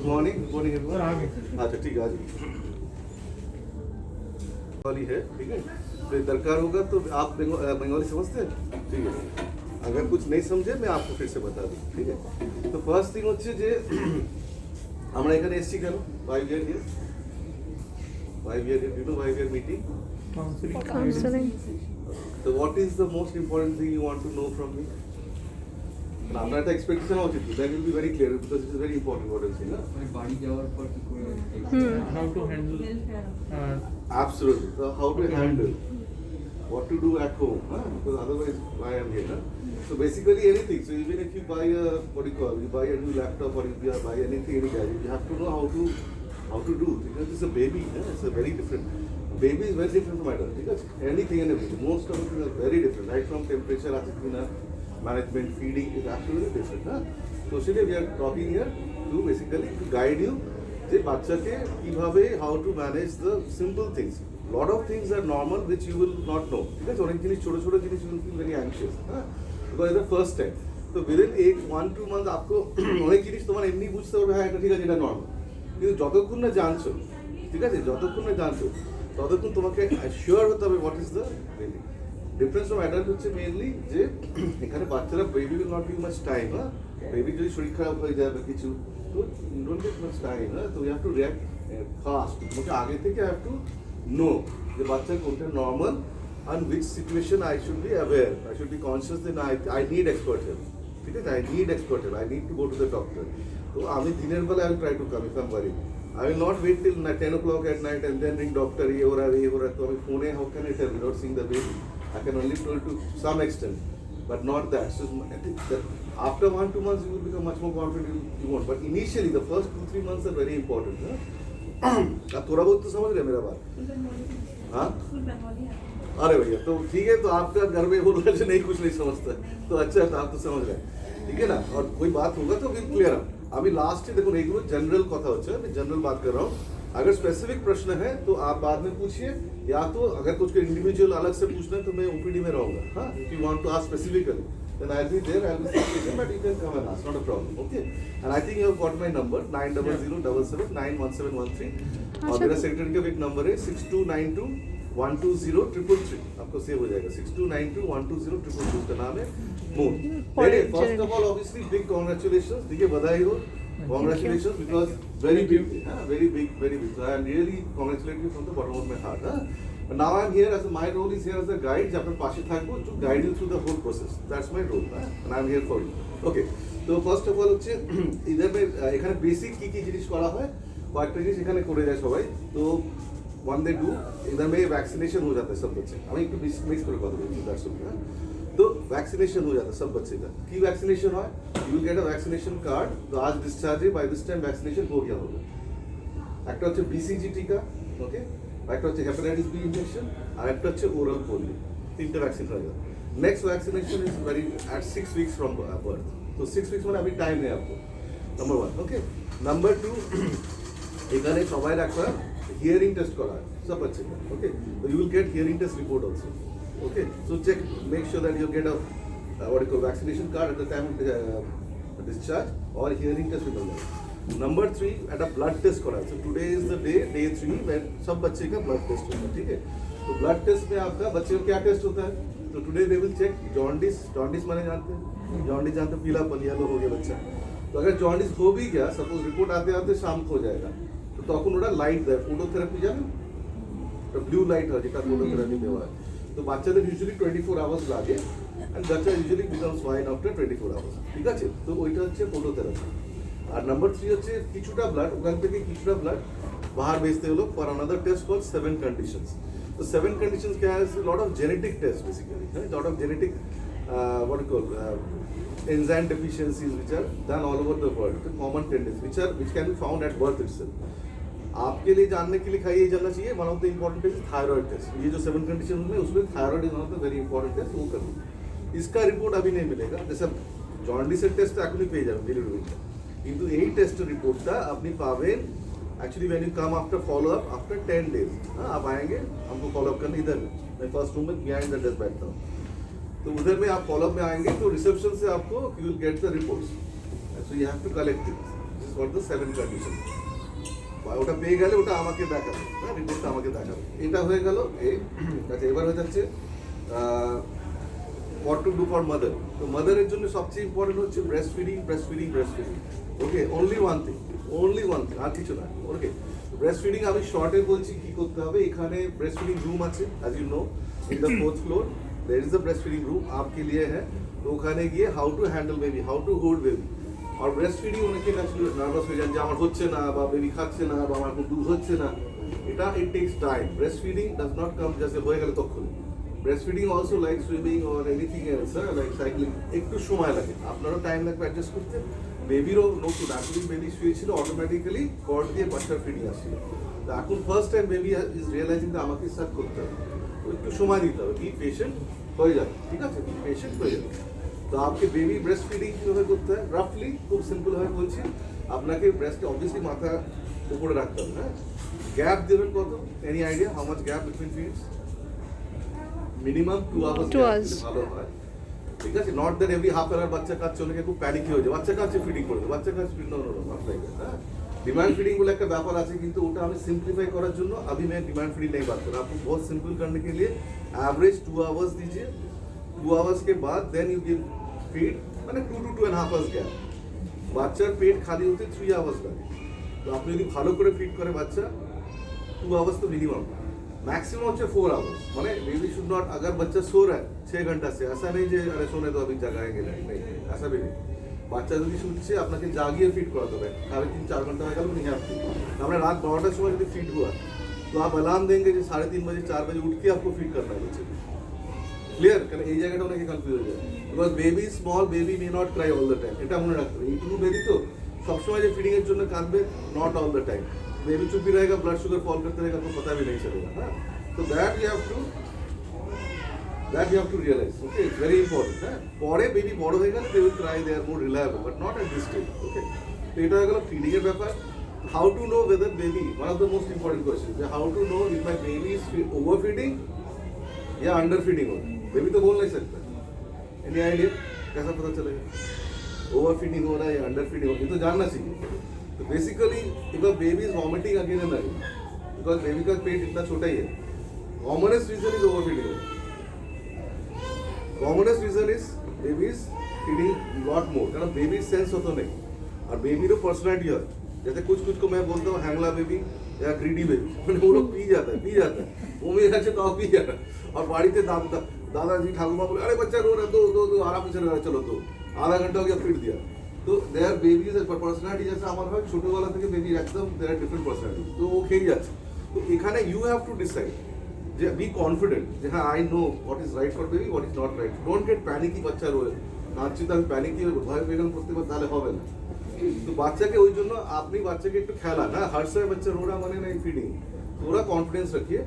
Good morning everyone. अच्छा ठीक है, आज बंगाली है, ठीक है। तो दरकार होगा तो आप बंगाली समझते हैं, ठीक है। अगर कुछ नहीं समझे मैं आपको फिर से बता दूँ, ठीक है। तो ফার্স্ট থিং হচ্ছে যে আমরা এখানে এসেছি কেন? 5 year here, 5 year here, you know 5 year meeting Counseling. so what is the most important thing you want to know from me? আপনার একটা এক্সপেকটেশন হওয়া উচিত, that will be very clear because it is very important what I say না। বাড়ি যাওয়ার পর কি করে how to handle Absolutely. So how to handle, what to do at home, because otherwise why I'm here. So basically anything. So even if you buy a you buy a new laptop or if you buy anything, any gadget, you have to know how to do, because it's a baby. It's a very different. Baby is very different from adult. Because anything and everything, most of it is very different. Right from temperature, management, feeding is absolutely different. So today we are talking here to basically to guide you যে বাচ্চাকে কিভাবে how to manage the simple things. Lot of things আর normal which you will not know, ঠিক আছে। অনেক জিনিস ছোটো ছোটো জিনিস you will feel very anxious, because the first time. তো উইদিন 1-2 মান্থ আপকো অনেক জিনিস তোমার এমনি বুঝতে পারবে, হ্যাঁ এটা ঠিক আছে, এটা নর্মাল। কিন্তু যতক্ষণ না জানছো, ঠিক আছে, যতক্ষণ না জানছো ততক্ষণ তোমাকে শিওর হতে হবে what is the baby. Difference from adult হচ্ছে মেনলি যে এখানে বাচ্চারা baby will not give much time. Baby যদি শরীর খারাপ হয়ে যায় বা কিছু, তো you don't get much time, so you have to react fast. তোমাকে আগে থেকে have to know যে বাচ্চা কোনটা normal and which situation I should be aware. I should be conscious that I need expert help. ঠিক আছে, I need expert help. I need to go to the doctor. তো আমি দিনের বেলা I will try to come if I'm worried. I will not wait till 10 o'clock at night and then ring doctor. ये हो रहा है तो अभी phone how can I tell without seeing the baby? I can only tell to some extent, but not that. So I think that after 1-2 months you will become much more confident you won't, but initially the first 2-3 months are very important. अब थोड़ा बहुत तो समझ रहे मेरा बात? हाँ, अरे भैया तो ठीक है, तो आपका घर में बोल रहा है नहीं कुछ नहीं समझता है, तो अच्छा है, तो आप तो समझ रहे हैं, ठीक है ना। और कोई बात होगा तो फिर क्लियर। अभी लास्ट देखो एगुलो जनरल कथा होच्छे, मैं जनरल बात कर रहा हूँ। अगर स्पेसिफिक प्रश्न है तो आप बाद में पूछिए, या तो अगर कुछ इंडिविजुअल अलग से पूछना है तो मैं ओपीडी में रहूंगा। हाँ, if you want to ask specifically then I'll be there, I'll be sitting, but you can come and ask, not a problem, okay? And I think you have got my number 9007791713 और मेरा secretary का भी एक number है 6292120333, आपको save हो जाएगा 6292120333, उसका नाम है moon. First of all obviously big congratulations, देखिए बधाई हो, congratulations, because very big, very big, very big. So I am really congratulating you from the bottom of my heart. But now I am here as my role is here as a guide, যাদের পাশে থাকবো to guide you through the whole process. That's my role, and I am here for you. Okay. So first of all হচ্ছে इधर में এখানে basic কি কি জিনিস করা হয়, কয়েকটা জিনিস এখানে করে যায় সবাই। তো one they do, इधर में वैक्सीनेशन हो जाता है सब बच्चे। আমি একটু মিক্স করে কথা বলছি, that's okay. तो वैक्सीनेशन हो जाता है सब बच्चे का। की वैक्सीनेशन है, you will get a vaccination card. तो आज डिस्चार्ज है, बाय दिस टाइम वैक्सीनेशन हो गया होगा। একটা হচ্ছে BCG টিকা, ওকে, একটা হচ্ছে হেপাটাইটিস বি ইনজেকশন, আর একটা হচ্ছে ওরাল পোলিও। তিনটা ভ্যাকসিন হয়ে গেল। Next vaccination is very at 6 weeks from birth. तो 6 वीक्स মানে अभी टाइम है आपको, नंबर 1, ओके। नंबर 2, এখানে সবাই একটা হিয়ারিং টেস্ট করা হয় সব बच्चे का, ओके। तो you will get hearing test report also, okay. So check, make sure that you get a what you call vaccination card at the time of discharge or hearing test with them. Number 3, at a blood test करा। So today is the day 3 when सब बच्चे का blood test होता है, ठीक है। तो blood test में आपका बच्चे का क्या टेस्ट होता है? तो today they will check jaundice माने जानते हैं, jaundice जानते हैं, पीलापन येलो हो गया बच्चा। तो अगर jaundice हो भी गया, सपोज रिपोर्ट आते आते शाम को हो जाएगा, तो তখন ওটা লাইট দেয়, ফটোথেরাপি জানেন, তো ব্লু লাইট হয় যেটা ফটোথেরাপি দেওয়া হয়। তো বাচ্চাদের ইউজুয়ালি 24 আওয়ার্স লাগে, এন্ড বাচ্চা usually becomes fine after 24 hours, ঠিক আছে। তো ওইটা হচ্ছে ফটোথেরাপি। আর নাম্বার 3 হচ্ছে কিছুটা ব্লাড, ওখান থেকে কিছুটা ব্লাড बाहर भेजते हैं लोग for another test called 7 conditions. तो 7 कंडीशंस क्या है, lot of genetic test basically, lot of genetic what you call enzyme deficiencies which are done all over the world, the common tendencies which can be found at birth itself. आपके लिए जानने के लिए खाइए जानना चाहिए, one of the important test thyroid test. ये जो 7 कंडीशन में उसमें thyroid is one of the very important test, वो करना। इसका रिपोर्ट अभी नहीं मिलेगा, जैसे जॉन्डिसের টেস্ট এখনই পেয়ে যাবেন ডেলিভারিতে, কিন্তু এই টেস্টের রিपोर्टটা আপনি পাবেন actually when you come after follow up after 10 days. हाँ, आप आएंगे हमको फॉलो अप करने इधर, मैं फर्स्ट रूम में बिहाइंड द डेस्क बैठता हूँ, तो उधर में आप फॉलो अप में आएंगे तो रिसेप्शन से आपको you will get the reports, so you have to collect it. For the 7 condition. ওটা পেয়ে গেলে ওটা আমাকে দেখাবে, হ্যাঁ রিপোর্টটা আমাকে দেখাবে। এটা হয়ে গেল এই। আচ্ছা এবার হয়ে যাচ্ছে what to do for mother। তো মাদারের জন্য সবচেয়ে ইম্পর্টেন্ট হচ্ছে ব্রেস্ট ফিডিং। ওকে, অনলি ওয়ান থিং, আর কিছু না। ওকে, ব্রেস্ট ফিডিং আমি শর্টে বলছি কি করতে হবে। এখানে ব্রেস্ট ফিডিং রুম আছে, as you know, in the 4th floor there is a breastfeeding room आपके लिए है। তো ওখানে গিয়ে how to handle baby, how to hold baby. আর ব্রেস্ট ফিডিং অনেকে নার্ভাস হয়ে যান যে আমার হচ্ছে না, বা বেবি খাচ্ছে না, বা আমার দুধ হচ্ছে না। এটা it takes time. Breast feeding does not come just হয়ে গেলে তখনই। Breast feeding also like swimming or anything else, like cycling, একটু সময় লাগে, আপনারও টাইম লাগবে অ্যাডজাস্ট করতে। বেবিরও নতুন, এতদিন বেবি শুয়েছিল, অটোমেটিক্যালি কর্ড দিয়ে বাচ্চার ফিডিং আসছিল। তো এখন first time baby is realising যে আমাকে সার্ভ করতে হবে, তো একটু সময় দিতে হবে। বি পেশেন্ট, হয়ে যাবে, ঠিক আছে, বি পেশেন্ট, হয়ে যাবে। তো আপনি বেবি ব্রেস্ট ফিডিং কীভাবে করতে হয়, রাফলি খুব সিম্পলভাবে বলছি। আপনাকে ব্রেস্টে অবভিয়াসলি মাথা উপরে রাখতে হবে, হ্যাঁ। গ্যাপ দেবেন কত, any idea how much gap between feeds? Minimum 2 hours ভালো হয়, ঠিক আছে। Not that every half hour বাচ্চা কাছে অনেকে খুব প্যানিক হয়ে যায়, বাচ্চা কাছে ফিডিং করে দেয়, বাচ্চা কাছে ফিডিং নট লাইক দ্যাট, হ্যাঁ। डिमांड फीडिंग बोले एक व्यापार আছে, কিন্তু ওটা আমি সিম্পলিফাই করার জন্য अभी मैं डिमांड फीडिंग नहीं बात कर रहा। आपको बहुत सिंपल करने के लिए एवरेज 2 आवर्स दीजिए। 2 आवर्स के बाद देन यू गिव फीड, মানে 2 to 2.5 आवर्स গ্যাপ। বাচ্চার পেট খালি হতে 3 आवर्स লাগে। তো আপনি যদি ভালো করে ফিড করে বাচ্চা 2 आवर्स तो मिनिमम, मैक्सिमम হচ্ছে 4 आवर्स। মানে बेबी शुड नॉट, अगर बच्चा सो रहा है 6 घंटा से, ऐसा नहीं যে अरे सोने दो अभी जगाएंगे नहीं, ऐसा भी नहीं। বাচ্চা যদি শুচ্ছে আপনাকে জাগিয়ে ফিড করাতে হবে, 3.5-4 घंटा হয়ে গেল नहीं आपको। আমরা রাত 12টার সময় যদি ফিড हुआ तो आप अलार्म देंगे যে 3:30 बजे 4 बजे उठ के आपको फीड करना है बच्चे को। ক্লিয়ার? কারণ এই জায়গাটা অনেকে কনফিউজ হয়ে যায়, because baby small, baby may not Cry all the time. এটা মনে রাখতে হবে, এইটুকু বেবি তো সবসময় যে ফিডিং এর জন্য কাঁদবে, not all the time. Baby चुप ही रहेगा, ब्लड शुगर फॉल करते रहेगा, तो पता भी नहीं चलेगा, हाँ। तो that you have to realise, okay, it's very important, हाँ। পরে বেবি বড় হয়ে গেলে they will cry, they are more reliable, but not at this stage, okay. তো এটা হয়ে গেল ফিডিং এর ব্যাপার। How to know whether baby, one of the most important questions, how to know if my baby is overfeeding या under feeding हो। Baby तो बोल नहीं सकता, एनी आइडिया कैसा पता चलेगा ओवर फीडिंग हो रहा है या अंडर फीडिंग हो रहा है? ये तो जानना चाहिए। तो basically if a baby is vomiting again and again, because baby का पेट इतना छोटा ही है, commonest reason is over feeding. Commonest reason is baby is feeding lot more, कारण बेबी सेंस होता नहीं, और बेबी तो पर्सनैलिटी है। जैसे कुछ को मैं बोलता हूँ हैंगला बेबी या ग्रीडी बेबी, मैंने वो लोग पी जाता है, वो मेरे अच्छे तो पी जाता है। और बाड़ी से दादाजी ठाकुमा बोले अरे बच्चा रो रहा, दो आराम से रहा, चलो दो, आधा घंटा हो गया फीड दिया। तो देयर बेबीज पर्सनैलिटी जैसे আমার হয় ছোটবেলা থেকে বেবি একদম দেয়ার ডিফারেন্ট পার্সোনালিটি, তো ও খেয়ে যাচ্ছে। তো এখানে ইউ হ্যাভ টু ডিসাইড যে বি কনফিডেন্ট যে হ্যাঁ I know what is right for baby, what is not right. Don't get panicky, বাচ্চা রোয়ে নাচছি তো আমি প্যানিকি ভয় পেয়ে গেলাম প্রত্যেকবার, তাহলে হবে না। তো বাচ্চাকে ওই জন্য আপনি বাচ্চাকে একটু খেলা না, हर समय बच्चा रो रहा মানে नहीं ফিডিং, थोड़ा कॉन्फिडेंस रखिए,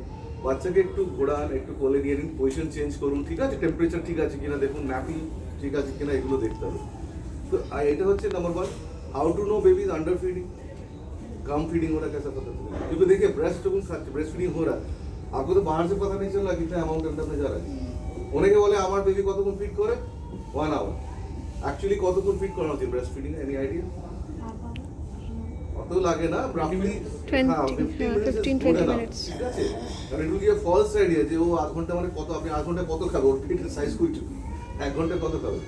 বাচ্চাকে একটু ঘোরান, একটু কোলে নিয়ে নিন, পজিশন চেঞ্জ করুন, ঠিক আছে, টেম্পারেচার ঠিক আছে কিনা দেখুন, ন্যাপিং ঠিক আছে কিনা এগুলো দেখতে হবে। तो এটা হচ্ছে number 1, how to know baby is under feeding, कम फीडिंग हो रहा है, कैसा पता चलेगा? क्योंकि देखिए ब्रेस्ट जो खाচ্ছে, ब्रेस्ट फीडिंग हो रहा है, आपको तो बाहर से पता नहीं चल रहा कितना अमाउंट अंदर में जा रहा है। অনেকে বলে আমার বেবি কতক্ষণ ফিড করে, 1 आवर। অ্যাকচুয়ালি কতক্ষণ ফিড করানো উচিত ব্রেস্ট ফিডিং, এনি আইডিয়া? অত লাগে না, রাফলি 15-20 মিনিটস, ঠিক আছে। কারণ এটা কি ফলস আইডিয়া যে ও আধ ঘন্টা মানে কত, আপনি আধ ঘন্টা কত খাবে, ওর পেটের সাইজ কই চুকি 1 ঘন্টা কত খাবে?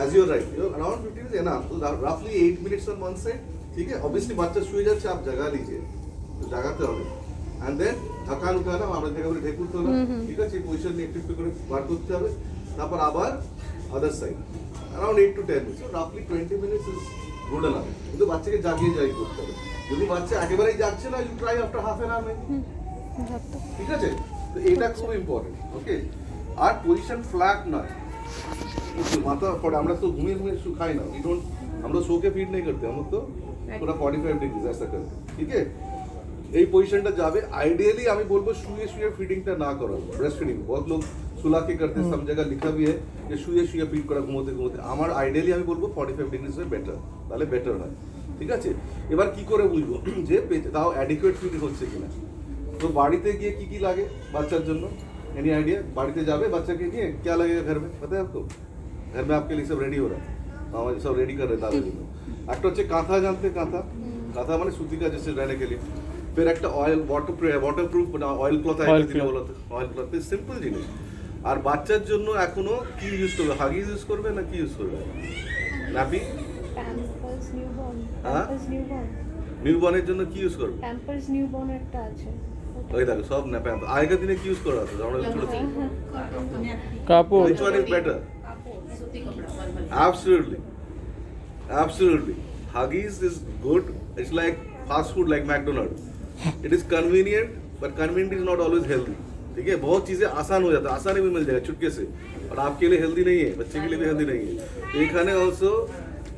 As you right, around 15 is enough, तो roughly 8 minutes on one side, ठीक है। ऑब्वियसली বাচ্চা শুয়ে যাচ্ছে, आप जगा लीजिए, तो জাগাতে হবে। एंड देन ঢাকান উঠানো, আমরা জায়গা বলে ঢেকুর তোলা, ঠিক আছে, এই পজিশন নিয়ে একটু করে বার করতে হবে। তারপর আবার other side, around 8 to 10 minutes, so roughly 20 minutes is good enough। কিন্তু বাচ্চাকে জাগিয়ে জাগিয়ে করতে হবে। যদি বাচ্চা একেবারেই জাগছে না, you try after half an hour, ঠিক আছে। তো এটা খুব ইম্পর্টেন্ট, ওকে। আর পজিশন ফ্ল্যাট নয়, माथा पड़े, আমরা তো ঘুমিয়ে ঘুমিয়ে খাই না, वी डोंट, हम लोग सो के फीड नहीं करते, हम लोग तो पूरा 45 डिग्री ऐसा करते, ठीक है। এই পজিশনটা যাবে। आइडियली আমি বলবো শুয়ে শুয়ে ফিডিংটা না করা, ব্রেস্ট ফিডিং बहुत लोग सुला के करते हैं, सब जगह लिखा भी है যে শুয়ে শুয়ে ফিড করা ঘুমোতে ঘুমোতে। আমার আইডিয়ালি আমি বলবো 45 ডিগ্রিজ হয়ে বেটার, তাহলে বেটার হয়, ঠিক আছে। এবার কি করে বুঝবো যে তাও অ্যাডিকুয়েট ফিডিং হচ্ছে কিনা? তো বাড়িতে গিয়ে কি কি লাগে বাচ্চার জন্য, एनी आइडिया? বাড়িতে যাবে বাচ্চা के लिए क्या लगेगा घर में, पता है आपको? घर में आपके लिए सब रेडी हो रहा है, सब रेडी कर रहे हैं दादाजी लोग। একটা হচ্ছে কাঁথা, জানতে কাঁথা? কাঁথা মানে সুতি का जैसे रहने के लिए। फिर একটা oil waterproof oil cloth Oil দিনে cloth. বলতো, অয়েল ক্লথ সিম্পল জিনিস। আর বাচ্চার জন্য এখনো কি ইউজ করবে? হাগিজ ইউজ করবে না কি ইউজ করবে? ন্যাপি? প্যাম্পার্স নিউবর্ন, হ্যাঁ? প্যাম্পার্স নিউবর্ন, নিউবর্নের জন্য কি ইউজ করবে? প্যাম্পার্স নিউবর্ন একটা আছে। ওই দেখো সব না প্যাম্প। আগেকার দিনে কি ইউজ করা হতো? আমরা ছোট ছিলাম। কাপড় Which one is better? Absolutely. Absolutely. Huggies is good. It's like fast food like McDonald's. It is convenient, but convenient is not always healthy. ठीक है, बहुत चीज़ें आसान हो जाता है, आसानी भी मिल जाएगा चुटके से, और आपके लिए हेल्दी नहीं है, बच्चे के लिए भी हेल्दी नहीं है। तो ये खाने ऑल्सो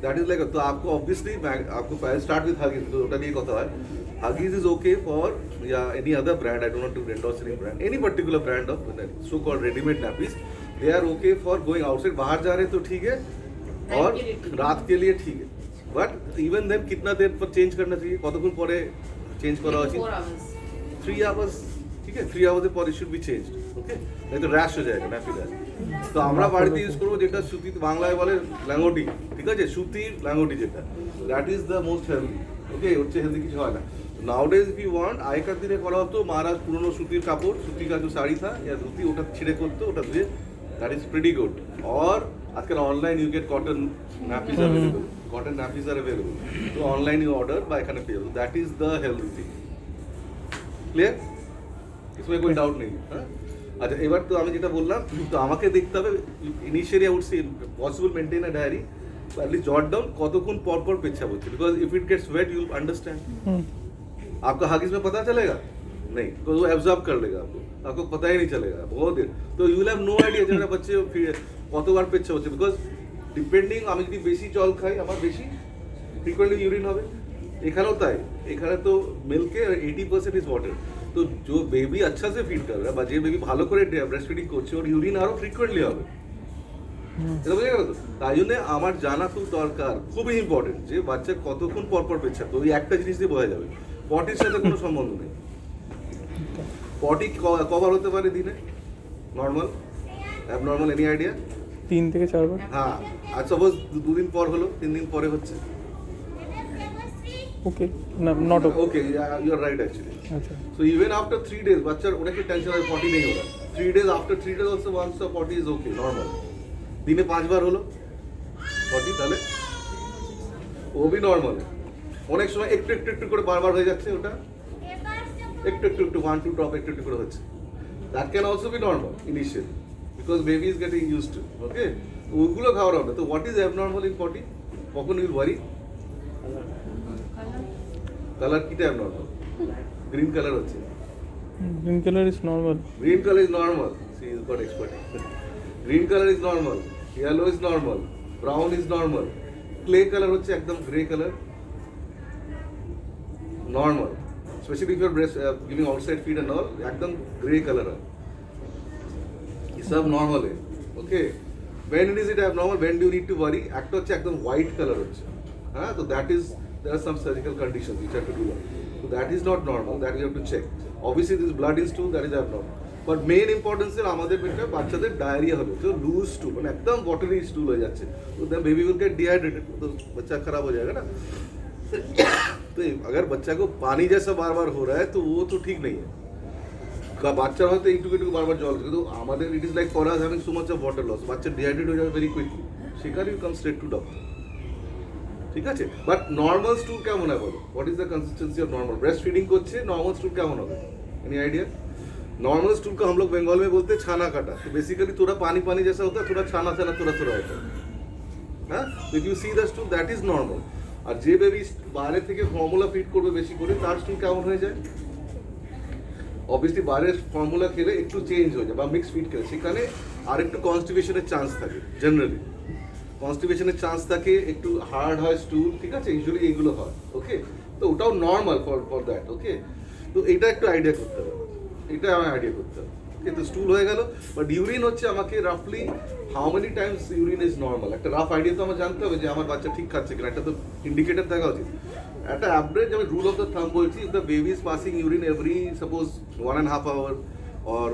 दैट इज लाइक, तो आपको ऑब्वियसली आपको पहले स्टार्ट विथ हगीज, तो ওটা নিয়ে কথা হয়। Huggies is okay for any other brand. I don't want to endorse any brand, any particular brand of so-called ready-made nappies. They are okay for going outside. बाहर जा रहे तो ठीक है, और रात के लिए ठीक है। बट इवन देन कितना देर पर चेंज करना चाहिए? কতক্ষণ পরে চেঞ্জ করা উচিত? 3 আওয়ার্স, ঠিক আছে? 3 আওয়ার্সের পরে শুড বি চেঞ্জ, ওকে? नहीं तो র্যাশ হয়ে যাবে, ন্যাপি র্যাশ। তো আমরা বাড়িতে ইউজ করবো যেটা সুতি, বাংলায় বলে ল্যাঙ্গটি, ঠিক আছে? সুতির ল্যাঙ্গটি যেটা, that is the most healthy, okay? ওর চেয়ে হেলদি কিছু হয় না। नाउडेज इफ यू वांट, আগেকার দিনে করা হতো মারা পুরনো সুতির কাপড়, সুতি का जो শাড়ি था या ধুতি, ওটা ছিঁড়ে করতো, ওটা দিয়ে, দ্যাট ইজ প্রিটি গুড। और আজকাল online you get cotton nappies available, cotton nappies are available, तो ऑनलाइन यू ऑर्डर বা এখানে পেয়ে যাবে, that is the healthy thing. Clear? इसमें कोई डाउट नहीं है, হ্যাঁ? আচ্ছা, এবার তো আমি যেটা বললাম, তো আমাকে দেখতে হবে initially I would say possible maintain a diary, at least jot down কতক্ষণ পর পর পেচ্ছাপ হচ্ছে, because if it gets wet you will understand. आपका हगीज में पता चलेगा नहीं, तो वो एब्जॉर्ब कर लेगा, आपको पता ही नहीं चलेगा बहुत देर, तो you will have no idea যে মেরা বাচ্চা কতবার পেচ্ছাপ হচ্ছে, বিকজ ডিপেন্ডিং, আমি যদি বেশি জল খাই আমার বেশি ফ্রিকোয়েন্টলি ইউরিন হবে, এখানেও তাই। এখানে তো মিল্কে 80% ইজ ওয়াটার, তো जो বেবি अच्छा से ফিড कर रहा है বা যে বেবি ভালো করে ব্রেস্ট ফিডিং করছে, ওর ইউরিন আরো ফ্রিকোয়েন্টলি হবে। এটা বুঝে গেল তো? তাই জন্য আমার জানা খুব দরকার, খুবই ইম্পর্টেন্ট, যে বাচ্চা কতক্ষণ পর পর পেচ্ছাপ, তো ওই একটা জিনিস দিয়ে বোঝা যাবে। পটির সাথে কোনো সম্বন্ধ নেই। পটি কবার হতে পারে দিনে নর্মাল, অ্যাবনর্মাল, এনি আইডিয়া? 3 থেকে 4 বার। হ্যাঁ, আর সাপোজ 2 দিন পর হলো, 3 দিন পরে হচ্ছে, ওকে না, not okay. Okay, you are right actually. আচ্ছা, So even after 3 days, बच्चा उन्हें टेंशन है पॉटी नहीं हो रहा। 3 days after 3 days also once the potty is okay, normal. দিনে 5 বার হলো পটি, তাহলে ও भी normal। অনেক সময় একটু একটু একটু করে বারবার হয়ে যাচ্ছে, ওটা একটু একটু একটু 1 2 ড্রপ একটু একটু করে হচ্ছে, that can also be normal initially because baby is getting used to, okay? ওগুলো খাওয়ার হবে। তো what is abnormal in potty? কখন you worry? কালার কিটা abnormal? গ্রিন কালার হচ্ছে, green colour is normal. green color is normal, she is got expert। green color is normal, yellow is normal, brown is normal, clay color হচ্ছে একদম grey colour, normal, especially if you are giving outside feed and all, একদম grey colour হয়, ये सब normal है, okay? when is it abnormal, when do you need to worry? একটা হচ্ছে একদম white color হচ্ছে, হ্যাঁ, তো that is, there are some surgical conditions which have to do that, so that is not normal, that you have to check। obviously this blood is stool, that is abnormal, but main importance is আমাদের পেটে বাচ্চাদের diarrhoea হলো, তো loose স্টুল, মানে একদম watery স্টুল হয়ে যাচ্ছে, তো then baby will get dehydrated, तो बच्चा खराब हो जाएगा ना। तो अगर बच्चा को पानी जैसा बार बार हो रहा है तो वो तो ठीक नहीं है। বাচ্চার হয়তো একটু একটু বারবার জল, কিন্তু আমাদের it is like for us having so much of water loss, বাচ্চা ডিহাইড্রেট হয়ে যাবে ভেরি কুইকলি, সেখানে you come straight to doctor, ঠিক আছে? বাট নর্মাল স্টুল কেমন হয় বলো? What is the consistency of normal? Breast feeding করছে, নর্মাল স্টুল কেমন হবে? Any idea? नॉर्मल स्टूल को हम लोग बंगाल में बोलते हैं छाना काटा, तो बेसिकली थोड़ा पानी पानी जैसा होता है, थोड़ा छाना छाना थोड़ा थोड़ा होता है, हाँ? If you see the stool that is normal. আর যে বেবি বাইরে থেকে ফর্মুলা ফিড করবে বেশি করে, তার স্টুল কেমন হয়ে যায়? অবভিয়াসলি বাইরের ফর্মুলা খেলে একটু চেঞ্জ হয়ে যায়, বা মিক্স ফিড খেলে সেখানে আর একটু কনস্টিপেশনের চান্স থাকে, জেনারেলি কনস্টিপেশনের চান্স থাকে, একটু হার্ড হয় স্টুল, ঠিক আছে? ইউজুয়ালি এইগুলো হয়, ওকে? তো ওটাও নর্মাল ফর দ্যাট, ওকে? তো এটা একটু আইডিয়া করতে হবে, এটা আমার আইডিয়া করতে হবে, কিন্তু স্টুল হয়ে গেল, বাট ইউরিন হচ্ছে আমাকে রাফলি how many times urine is normal, একটা রাফ আইডিয়া তো আমার জানতে হবে যে আমার বাচ্চা ঠিক খাচ্ছে কিনা, একটা তো ইন্ডিকেটর থাকা উচিত। একটা অ্যাভারেজ আমি রুল অফ দ্য থাম্ব বলছি, if the baby is passing urine every suppose 1.5 hour or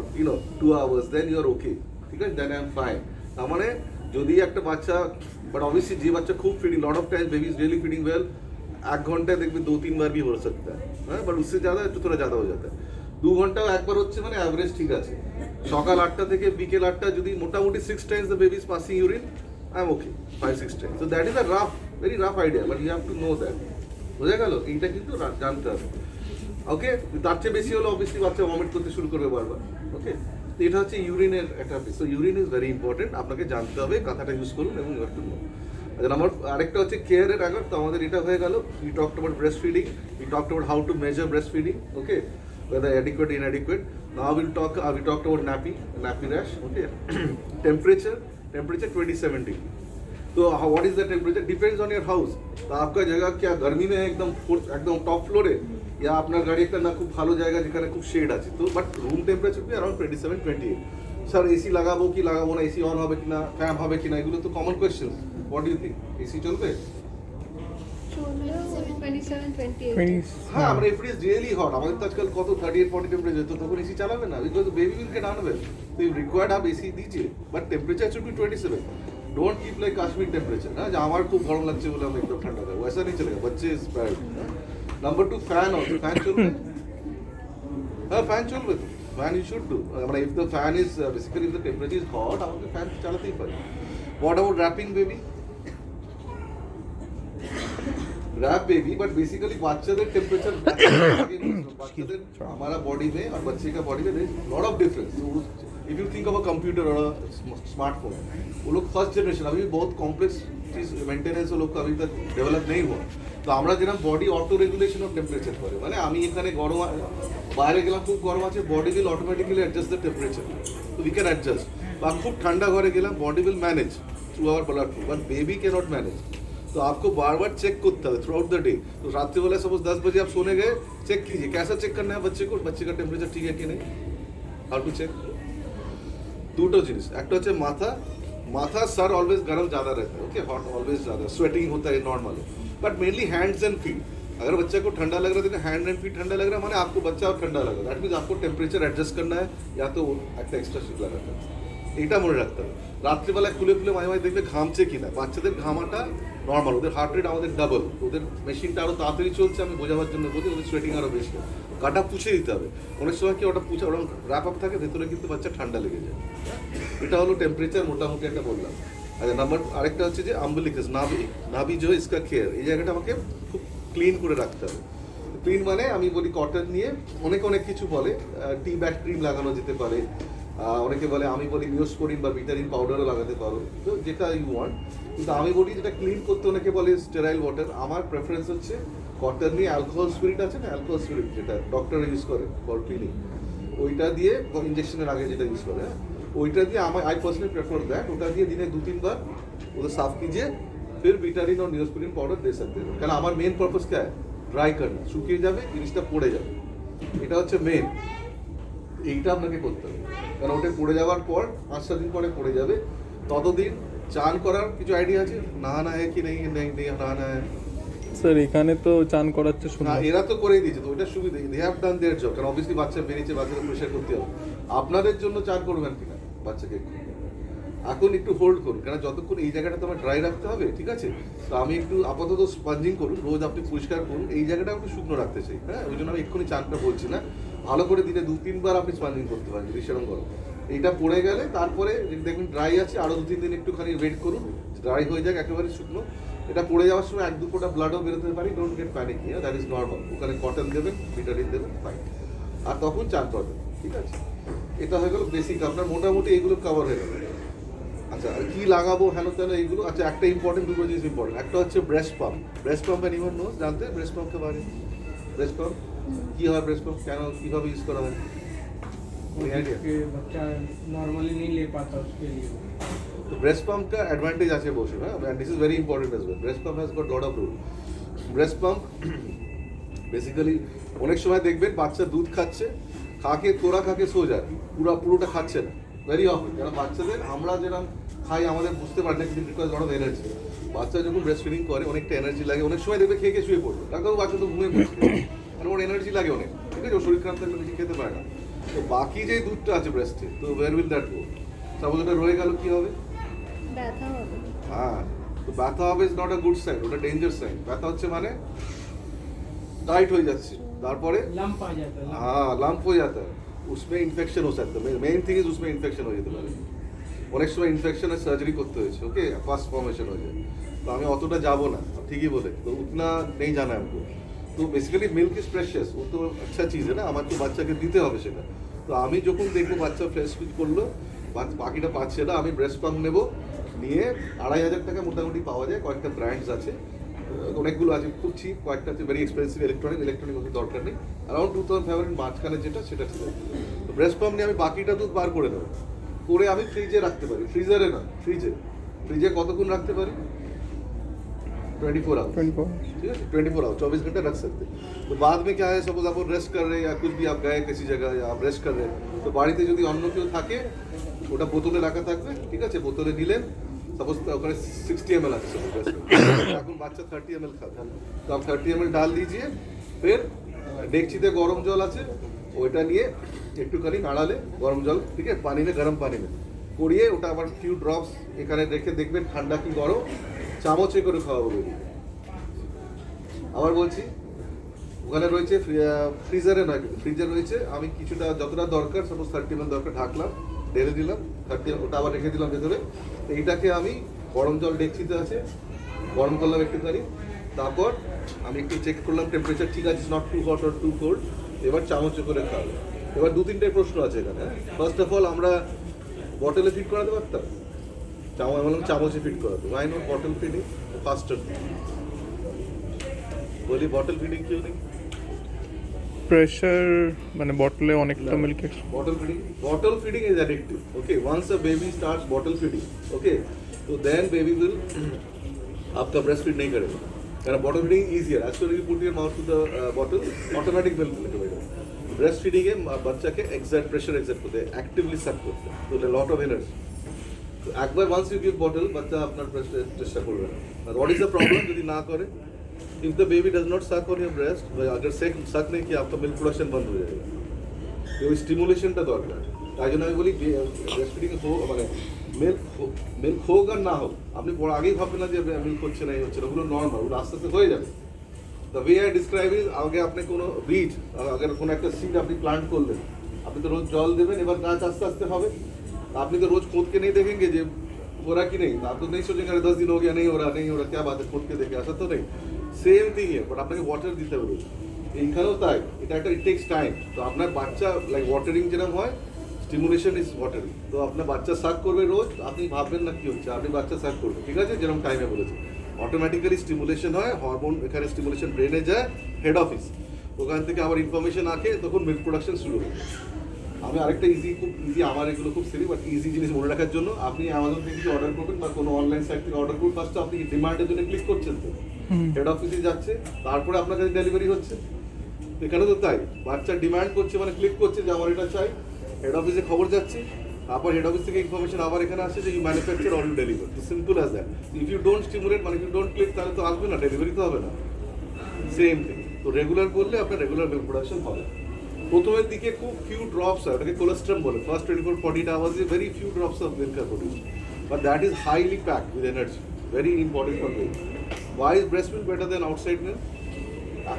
2 hours, then you are okay, ঠিক আছে? Then I am fine. তার মানে যদি একটা বাচ্চা, बट ऑब्वियसली যে বাচ্চা খুব feeding, lot of times baby is really feeding well, 1 घंटे देखबे 2-3 बार भी हो सकता है, হ্যাঁ, बट उससे ज़्यादा तो थोड़ा ज़्यादा हो जाता है। 2 ঘন্টাও একবার হচ্ছে মানে অ্যাভারেজ ঠিক আছে। সকাল 8টা থেকে বিকেল 8টা যদি মোটামুটি 6 times the baby is passing urine, I am okay 5-6 times. So that is a rough, very rough idea, but you have to know that. বোঝা গেল? এইটা কিন্তু জানতে হবে। ওকে, তার চেয়ে বেশি হলে অবভিয়াসলি বাচ্চা ভমিট করতে শুরু করবে বারবার। ওকে, এটা হচ্ছে ইউরিনের একটা, so urine is very important, আপনাকে জানতে হবে, কথাটা ইউজ করুন এবং ইউ হ্যাভ টু নো। আমার আরেকটা হচ্ছে কেয়ারের আগে, তো আমাদের এটা হয়ে গেল, we talked about breast feeding, we talked about how to measure breast feeding, okay, whether adequate inadequate. Now we talked about nappy rash, okay. temperature 27 degree. तो what is the temperature depends on your house. तो आपका जगह क्या गर्मी में एकदम top floor है, या আপনার গাড়ি একটা না খুব ভালো জায়গা যেখানে খুব শেড আছে, তো but room temperature be around 27-28। Sir AC লাগাবো কি লাগাবো না, এসি অন হবে কিনা, ফ্যান হবে কিনা, এগুলো তো common question. What do you think, AC চলবে? চললেও 27-28 হ্যাঁ, আমরা if it is really hot, আমাদের তো আজকাল কত 38-40 টেম্পারেচার, তো তখন এসি চালাবে না, because baby will get unwell, তো ইউ রিকোয়ার্ড আপ এসি দিজিয়ে, but temperature should be 27। Don't keep like Kashmir temperature, ना, আমার খুব গরম লাগছে বলে আমি একটু ঠান্ডা দেবো, वैसा नहीं चलेगा, बच्चे is bad. Number 2 fan, also fan चलবে, হ্যাঁ ফ্যান চলবে তো, ফ্যান ইউ শুড ডু, মানে if the fan is basically if the temperature is hot, আমাকে ফ্যান চালাতেই পারি। What about wrapping baby? Wrap baby, but basically बाচ্চাদের टेम्परेचर, বাচ্চাদের हमारा बॉडी में और बच्चे का बॉडी में lot of difference. If you think of a computer और स्मार्टफोन, वो लोग फर्स्ट जनरेशन, अभी भी बहुत कॉम्प्लेक्स चीज मेंटेनेंस वो लोग का अभी तक डेवलप नहीं हुआ। তো আমরা যেরকম body auto regulation of temperature করে, মানে আমি এখানে গরম, বাইরে গেলাম খুব গরম আছে, body will automatically adjust the temperature, তো উই ক্যান অ্যাডজাস্ট। বা খুব ঠান্ডা ঘরে গেলাম, body will manage through our blood flow, but baby can not manage. तो आपको बार बार चेक करते हैं थ्रू आउट द डे। तो रात्रि वाला सपोज 10 बजे आप सोने गए, चेक कीजिए कैसा चेक करना है बच्चे को, बच्चे का टेम्परेचर ठीक है कि नहीं, हाउ टू चेक। দুটো জিনিস, একটা হচ্ছে माथा सर ऑलवेज गर्म ज़्यादा रहता है, ओके, हॉट ऑलवेज ज़्यादा, स्वेटिंग होता है normal, but mainly hands and feet. अगर बच्चे को ठंडा लग रहा है तो हैंड एंड फीट ठंडा लग रहा है, माने आपको बच्चा और ठंडा लग रहा है, दैट मीन्स आपको टेम्परेचर एडजस्ट करना है, या तो একটা এক্সট্রা শিট লাগাতে হবে। এটা মনে রাখতে হবে। রাত্রিবেলায় খুলে মাঝে মাঝে দেখবে ঘামছে কিনা, বাচ্চাদের ঘামাটা নর্মাল, ওদের হার্ট রেট আমাদের ডাবল, ওদের মেশিনটা আরও তাড়াতাড়ি চলছে, আমি বোঝাবার জন্য বলি, ওদের সোয়েটিং আরও বেশি, গাটা পুছে দিতে হবে। অনেক সময় কি ওটা পুছে, ওরকম র্যাপ আপ থাকে, ভেতরে কিন্তু বাচ্চা ঠান্ডা লেগে যায়। এটা হলো টেম্পারেচার মোটামুটি একটা বললাম। আচ্ছা, নাম্বার আরেকটা হচ্ছে যে আম্বিলিকাস, নাভি যে ইসকা কেয়ার, এই জায়গাটা আমাকে খুব ক্লিন করে রাখতে হবে। ক্লিন মানে আমি বলি কটন নিয়ে, অনেক কিছু বলে, টি ব্যাগ ক্রিম লাগানো যেতে পারে, অনেকে বলে, আমি বলি নিওস্পোরিন বা ভিটামিন পাউডারও লাগাতে পারো, তো যেটা ইউ ওয়ান্ট। কিন্তু আমি বলি যেটা ক্লিন করতে, অনেকে বলে স্টেরাইল ওয়াটার, আমার প্রেফারেন্স হচ্ছে কটন নিয়ে অ্যালকোহল স্পিরিট আছে না, অ্যালকোহল স্পিরিট যেটা ডক্টর ইউজ করে ফর ক্লিনিং, ওইটা দিয়ে ইঞ্জেকশনের আগে যেটা ইউজ করে, হ্যাঁ, ওইটা দিয়ে आई पर्सनली प्रेफर दैट, ওটা দিয়ে দিনে 2-3 बार उधर साफ कीजिए, फिर विटामिन और नियोस्पोरिन पाउडर दे सकते हैं। কারণ আমার মেন পারপাস क्या है, ড্রাই करना, শুকিয়ে যাবে, জিনিসটা পড়ে যাবে, এটা হচ্ছে মেন, এইটা আপনাকে করতে হবে। কারণ ওটা পড়ে যাওয়ার পর 5-7 দিন পরে পড়ে যাবে, ততদিন চান করার কিছু আইডিয়া আছে, নহানা है कि नहीं নহানা है? স্যার এখানে তো চান করাচ্ছে না, শুনলাম। এরা তো করেই দিয়েছে, তো ওটা সুবিধা, they have done their job. কারণ অবভিয়াসলি বাচ্চা বেরিয়েছে, বাচ্চাকে প্রেশার করতে হবে। আপনাদের জন্য চান করবেন কিনা বাচ্চাকে এখন একটু হোল্ড করুন, কারণ যতক্ষণ এই জায়গাটা তোমার ড্রাই রাখতে হবে, ঠিক আছে, তো আমি একটু আপাতত স্পঞ্জিং করুন, রোজ আপনি পরিষ্কার করুন, এই জায়গাটা একটু শুকনো রাখতে চাই, হ্যাঁ, ওই জন্য আমি এক্ষুনি চানটা বলছি না, ভালো করে দিনে 2-3 বার আপনি স্পঞ্জিং করতে পারেন যদি সেরকম করো। এইটা পড়ে গেলে তারপরে দেখবেন ড্রাই আছে, আরও 2-3 দিন একটুখানি ওয়েট করুন, ড্রাই হয়ে যাক একেবারে শুকনো। এটা পড়ে যাওয়ার সময় 1-2 ফোঁটা ব্লাডও বেরোতে পারি, don't get panic, that is normal. ওখানে কটন দেবেন, ভিটামিন দেবেন, ফাইন, আর তখন চান করবেন, ঠিক আছে। এটা হয়ে গেল বেসিক, আপনার মোটামুটি এইগুলো কভার হয়ে গেল। আচ্ছা, আর কি লাগাবো হেন তেন এইগুলো, আচ্ছা একটা ইম্পর্টেন্ট, দুটো জিনিস ইম্পর্টেন্ট, একটা হচ্ছে breast pump. Breast pump anyone knows, জানতে ব্রেস্ট পাম্পকে বারে? ব্রেস্ট পাম্প কি হয়, ব্রেস্ট পাম্প কেন, কিভাবে ইউজ করা হয়, আইডিয়া? बच्चा नॉर्मली नहीं ले पाता, उसके लिए तो ब्रेस्ट पंप का एडवांटेज আছে বসে, হ্যাঁ, and this is very important as well. Breast pump has got lot of rule. Breast pump basically অনেক সময় দেখবেন বাচ্চা দুধ খাচ্ছে, খাকে সো যায়, পুরোটা খাচ্ছে না, ভেরি অফেন। কারণ বাচ্চাদের আমরা যেরকম খাই আমাদের বুঝতে পারি না, কিন্তু বিকজ লট অফ এনার্জি। বাচ্চা যখন ব্রেস্ট ফিডিং করে অনেকটা এনার্জি লাগে, অনেক সময় দেখবে খেয়ে শুয়ে পড়বে, ডাক্তার বাচ্চা তো ঘুমিয়ে পড়ছে, কারণ ওর এনার্জি লাগে অনেক, ঠিক আছে, ওর শরীর খারাপ থাকলে বেশি খেতে পারে না। তো বাকি যে দুধটা আছে ব্রেস্টে, তো where will that go? Suppose ওটা রয়ে গেল, কি হবে? ব্যথা হবে। হ্যাঁ, তো ব্যথা হবে is not a good sign, ওটা ডেঞ্জার সাইন। ব্যথা হচ্ছে মানে टाइट हो जाती है, তারপরে लंप आ जाता है। हाँ लंप हो जाता है, उसमें इन्फेक्शन हो सकता है। मेन थिंग इज उसमें इन्फेक्शन हो যেতে পারে। অনেক সময় ইনফেকশনের সার্জারি করতে হয়েছে, ওকে ফার্স্ট ফর্মেশন হয়ে যায়। তো আমি অতটা যাব না, ঠিকই বলে তো उतना नहीं जाना है हमको। তো বেসিক্যালি মিল্ক ইজ প্রেশিয়াস, ও তো আচ্ছা চিজ है ना, আমার তো বাচ্চাকে দিতে হবে সেটা। তো আমি যখন দেখবো বাচ্চা ফ্রেশ ফিট করলো, বাকিটা পাচ্ছে না, আমি ব্রেস্ট পাম্প নেবো, নিয়ে 2,500 টাকা মোটামুটি পাওয়া যায়, কয়েকটা ব্র্যান্ডস আছে, অনেকগুলো আছে খুব চিপ, কয়েকটা আছে ভেরি এক্সপেন্সিভ। ইলেকট্রনিক ওদের দরকার নেই, অ্যারাউন্ড 2,500 মাঝখানে যেটা সেটা ঠিক আছে। তো ব্রেস্ট পাম্প নিয়ে আমি বাকিটা দুধ বার করে দেবো, করে আমি ফ্রিজে রাখতে পারি, ফ্রিজারে না ফ্রিজে কতক্ষণ রাখতে পারি? 24 आवर्स, 24 ठीक है 24 आवर्स, 24 घंटे रख सकते हैं। तो बाद में क्या है, सपोज आप रेस्ट कर रहे हैं या कुछ भी आप गए किसी जगह या आप रेस्ट कर रहे हैं, तो বাড়িতে যদি অন্য কেউ থাকে ওটা বোতলে রাখা থাকবে, ঠিক আছে, বোতলে নিলেন, সাপোজ ওখানে 60 ml আছে, এখন বাচ্চা 30 ml খাবে, তো आप 30 ml ডাল दीजिए, फिर ডেকচিতে গরম জল আছে, ওইটা নিয়ে একটুখানি নাড়ালে গরম জল, ঠিক আছে, পানি में গরম পানি में করিয়ে ওটা আবার ফিউ ড্রপস এখানে রেখে দেখবেন ঠান্ডা কি গরম, চামচে করে খাওয়াবো বেরিয়ে। আবার বলছি, ওখানে রয়েছে ফ্রিজারে নয়, ফ্রিজে রয়েছে, আমি কিছুটা যতটা দরকার, সাপোজ 30 ml দরকার, ঢাকলাম, ঢেলে দিলাম 30, ওটা আবার রেখে দিলাম ভেতরে। তো এইটাকে আমি গরম জল ডেকচিতে আছে, গরম করলাম একটুখানি, তারপর আমি একটু চেক করলাম টেম্পারেচার ঠিক আছে, not too hot or too cold, এবার চামচে করে খাওয়াবো। এবার 2-3টে প্রশ্ন আছে এখানে। ফার্স্ট অফ অল, আমরা বটলে ফিট করাতে পারতাম, চামচে ফিট করাতো, why not bottle feeding faster? বলি বটল ফিডিং কেউ নেই, প্রেশার মানে বটলে অনেকটা milk extra. bottle feeding is addictive, okay, once a baby starts bottle feeding, okay, so then baby will आपका breast feed नहीं करेगा, कारण bottle feeding is easier, as soon as you put your mouth to the bottle automatic milk मिलेगा। breast feeding है बच्चा के exert pressure exert करते हैं, actively suck करते हैं, तो lot of energy। तो एक बार once you give bottle बच्चा अपना breast চেষ্টা করবে না। what is the problem যদি না করে? if the baby does not suck on your breast, अगर suck नहीं किया आपका milk production बंद हो जाएगा। তো ওই স্টিমুলেশনটা দরকার, তাই জন্য আমি বলি ব্রেস্ট ফিডিং হোক মানে মিল্ক হোক আর না হোক, আপনি পরে আগেই ভাববেন না যে মিল্ক হচ্ছে না, এই হচ্ছে না, ওগুলো নর্মাল, ওগুলো আস্তে আস্তে হয়ে যাবে। The way I describe is, আগে আপনি কোনো বীজ, আগে কোনো একটা সিড আপনি প্লান্ট করলেন, আপনি তো রোজ জল দেবেন, এবার গাছ আস্তে আস্তে হবে। আপনি তো रोज खोद के नहीं देखेंगे যে हो रहा कि नहीं, आप तो नहीं सोचेंगे 10 दिन हो गया नहीं हो रहा, क्या बात है, खोद के देखे, ऐसा तो नहीं। সেম থিং বাট আপনাকে ওয়াটার দিতে হবে রোজ, এইখানেও তাই, এটা একটা ইট টেক্স টাইম। তো আপনার বাচ্চা লাইক ওয়াটারিং যেরকম হয়, স্টিমুলেশন ইজ ওয়াটারিং। তো আপনার বাচ্চা সাক করবে রোজ, আপনি ভাববেন না কি হচ্ছে, আপনি বাচ্চা সাক করবে, ঠিক আছে, যেরকম টাইমে বলেছে, অটোমেটিক্যালি স্টিমুলেশন হয়, হরমোন এখানে স্টিমুলেশন ব্রেনে যায়, হেড অফিস, ওখান থেকে আবার ইনফরমেশন আসে, তখন মিল্ক প্রোডাকশন শুরু হয়। আমি আরেকটা খুব ইজি, আমার এগুলো খুব সিলি বাট ইজি জিনিস মনে রাখার জন্য, আপনি অ্যামাজন থেকে যদি অর্ডার করবেন বা কোনো অনলাইন সাইট থেকে অর্ডার করবেন, ফার্স্ট আপনি ডিমান্ডের জন্য ক্লিক করছেন, তো হেড অফিসে যাচ্ছে, তারপরে আপনার কাছে ডেলিভারি হচ্ছে। এখানে তো তাই, বাচ্চা ডিমান্ড করছে মানে ক্লিক করছে যে আমার এটা চাই, হেড অফিসে খবর যাচ্ছে, তারপর হেড অফিস থেকে ইনফরমেশন আবার এখানে আসছে যে you manufacture or you deliver, simple as that. If you don't stimulate মানে ইউ ডোন্ট ক্লিক, তাহলে তো আসবে না, ডেলিভারি তো হবে না। সেম থিং, তো রেগুলার করলে আপনার রেগুলার মিল্ক প্রোডাকশন হবে। প্রথমের দিকে খুব ফিউ ড্রপস হয়, ওটাকে কোলেস্ট্রাম বলে, first 24-48 hours a very few drops of milk are produce, but that is highly packed with energy, very important for milk. Why is breast milk better than outside milk?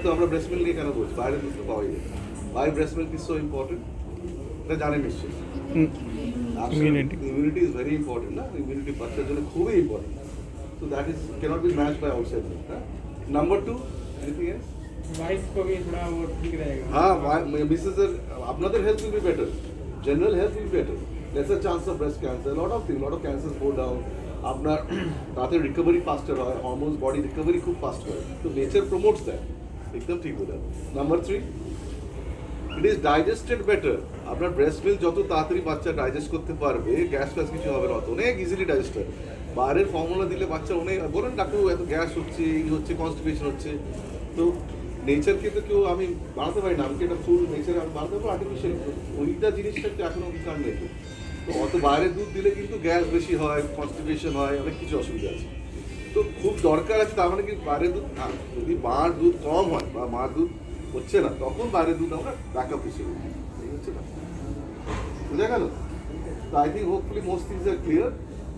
তো আমরা breast milk নিয়ে কেন বলছি, বাইরের দুধ তো পাওয়াই যায়। Why breast milk is so important? এটা জানেন নিশ্চয়ই। ইমিউনিটি ইজ ভেরি ইম্পর্টেন্ট না, ইমিউনিটি বাচ্চার জন্য খুবই important. So that is cannot be matched by outside milk. Number 2, anything else? Wife को भी थोड़ा वो ठीक रहेगा। हाँ, मिसेस আপনাদের health will be better, general health will be better, lesser chance of breast cancer, lot of cancer go down, আপনার তাতে রিকভারি ফাস্টার হয়, হরমোনস বডি রিকভারি খুব ফাস্ট করে, তো নেচার প্রমোটস দ্যাট, একদম ঠিক বলে। Number 3, it is digested better. আপনার ব্রেস্ট মিল্ক যত তাড়াতাড়ি বাচ্চা ডাইজেস্ট করতে পারবে, গ্যাস ফ্যাস কিছু হবে না, অনেক ইজিলি ডাইজেস্ট হয়। বাইরের ফর্মুলা দিলে বাচ্চা অনেক, বলেন ডাক্তার এত গ্যাস হচ্ছে, এই হচ্ছে, কনস্টিপেশন হচ্ছে, তো নেচারকে তো কেউ আমি বানাতে পারি না, আমি কি এটা ফুল নেচার আমি বানাতে পারবো, আর্টিফিশিয়াল ওইটা জিনিসটা এখনো বিকার নেই। তো অত বাইরের দুধ দিলে কিন্তু গ্যাস বেশি হয়, কনস্টিপেশন হয়, অনেক কিছু অসুবিধা আছে। তো খুব দরকার আছে, তার মানে কি বাইরের দুধ না, যদি মার দুধ কম হয় বা মার দুধ হচ্ছে না, তখন বাইরের দুধ আমরা ব্যাকআপ হিসেবে এই হচ্ছে না, বুঝা গেল? তো I think hopefully most things are clear.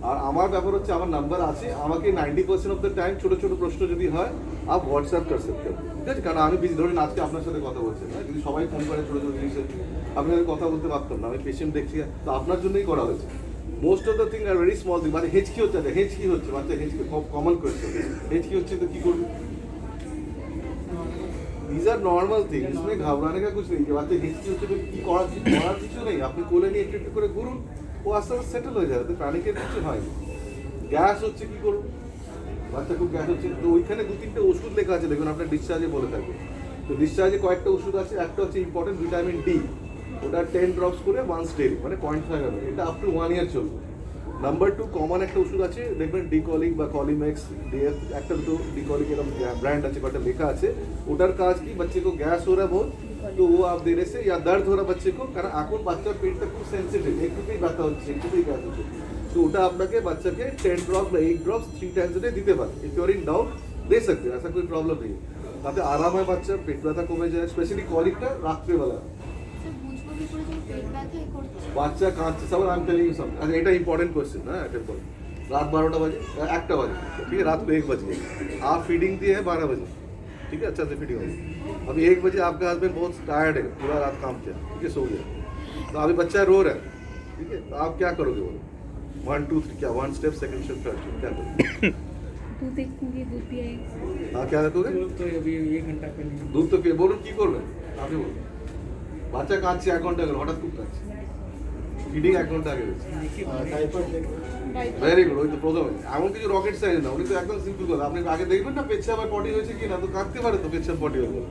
আর আমার ব্যাপার হচ্ছে আমার নাম্বার আছে, আমাকে 90% অফ দ্য টাইম ছোট ছোট প্রশ্ন যদি হয় আপ হোয়াটসঅ্যাপ কর सकते हो, ঠিক আছে? কারণ আমি বিজি, ধরুন আজকে আপনার সাথে কথা বলছি না, যদি সবাই ফোন করে ছোট ছোট জিনিসে আপনাদের কথা বলতে পারতাম না, আমি পেশেন্ট দেখছি, তো আপনার জন্যই করা হয়েছে। Most of the thing are very small thing, মানে হেঁচকি হচ্ছে, হেঁচকি হচ্ছে বাচ্চা, হেঁচকি কমন কোয়েশ্চেন, হেঁচকি হচ্ছে তো কি করবে? These are normal things, इसमें घबराने का कुछ नहीं, कि বাচ্চা হিস্ট্রি হচ্ছে তো কি করার কিছু নেই, আপনি কোলে নিয়ে একটু একটু করে ঘুরুন, ও আস্তে আস্তে সেটেল হয়ে যাবে, তো প্যানিকের কিছু হয় না। গ্যাস হচ্ছে কি করুন, বাচ্চা খুব গ্যাস হচ্ছে, তো ওইখানে 2-3টে ওষুধ লেখা আছে, দেখুন আপনার ডিসচার্জে বলে থাকবে, তো ডিসচার্জে কয়েকটা ওষুধ আছে, একটা হচ্ছে ইম্পর্টেন্ট ভিটামিন ডি, ওটা 10 ড্রপস করে 1 ডেলি, মানে 0.5 ml, এটা আপ টু 1 ইয়ার চলবে। নাম্বার 2 কমন একটা ওষুধ আছে, দেখবেন ডিকলিক বা কলিম্যাক্স, ডিএফ, একটা দুটো ডিকলিক এরকম ब्रांड আছে, কটা লেখা আছে, ওটার কাজ কি, बच्चे को गैस हो रहा है बहुत, तो वो आप देने से, या दर्द हो रहा बच्चे को, কারণ এখন বাচ্চার পেটটা খুব সেনসিটিভ, একটুতেই ব্যথা হচ্ছে, একটুতেই গ্যাস হচ্ছে, তো ওটা আপনাকে বাচ্চাকে 10 ড্রপ বা 8 ড্রপস 3 টাইমস এ ডে দিতে পারে, if you are in doubt दे सकते हैं, ऐसा कोई प्रॉब्लम नहीं है, তাতে আরাম হয়, বাচ্চার পেট ব্যথা কমে যায়, স্পেশালি কলিকটা রাত্রেবেলা। বাচ্চা কাঁদছে, সবার আমি টেলিং সব, আচ্ছা এটা इंपॉर्टेंट क्वेश्चन ना, अटेंड करो। रात 12 बजे, 1 बजे, ठीक है, रात को 1 बजे आप फीडिंग दिए है 12 बजे, ठीक है, अच्छा से फीडिंग होगी, अभी 1 बजे आपका हस्बैंड बहुत टायर्ड है, पूरा रात काम किया, ठीक है, सो गया, तो अभी बच्चा रो रहा है, ठीक है, तो आप क्या करोगे बोलो? 1 2 3 क्या 1 step, second step, third step, क्या करोगे? दूध देखेंगे, दूध पियाएंगे। हाँ, क्या करोगे? तो अभी 1 घंटा पहले दूध तो पिए, बोलুন কি করবেন আপনি বলুন। বাচ্চা কাঁদছে 1 ঘন্টা গেল, হঠাৎ খুব কাঁদছে, ফিডিং 1 ঘন্টা আগে হয়েছে, ভেরি গুড, ওই তো প্রথমে এমন কিছু রকেট সাইন্স না, উনি তো একদম সিম্পল কথা, আপনি আগে দেখবেন না পেচ্ছাপ আর পটি হয়েছে কি না, তো কাঁদতে পারে তো পেচ্ছাপ পটি হলো,